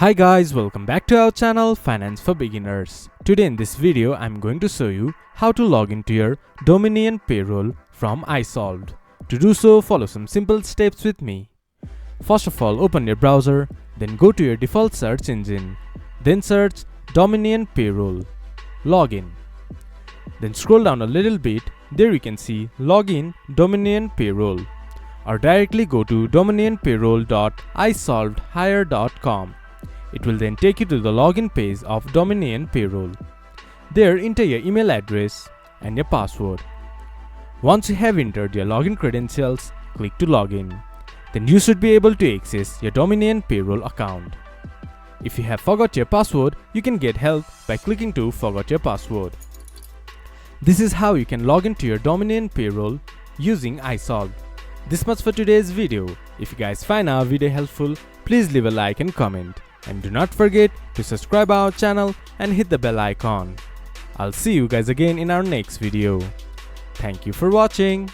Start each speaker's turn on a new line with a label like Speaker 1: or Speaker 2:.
Speaker 1: Hi guys, welcome back to our channel Finance for Beginners. Today in this video I'm going to show you how to log into your Dominion Payroll from Isolved. To do so, follow some simple steps with me. First of all, open your browser, then go to your default search engine. Then search Dominion Payroll. Login. Then scroll down a little bit. There you can see Login Dominion Payroll. Or directly go to dominionpayroll.isolvedhire.com. It will then take you to the login page of Dominion Payroll. There, enter your email address and your password. Once you have entered your login credentials, click to login. Then you should be able to access your Dominion Payroll account. If you have forgot your password, you can get help by clicking to Forgot Your Password. This is how you can log into your Dominion Payroll using Isolved. This much for today's video. If you guys find our video helpful, please leave a like and comment. And do not forget to subscribe our channel and hit the bell icon. I'll see you guys again in our next video. Thank you for watching.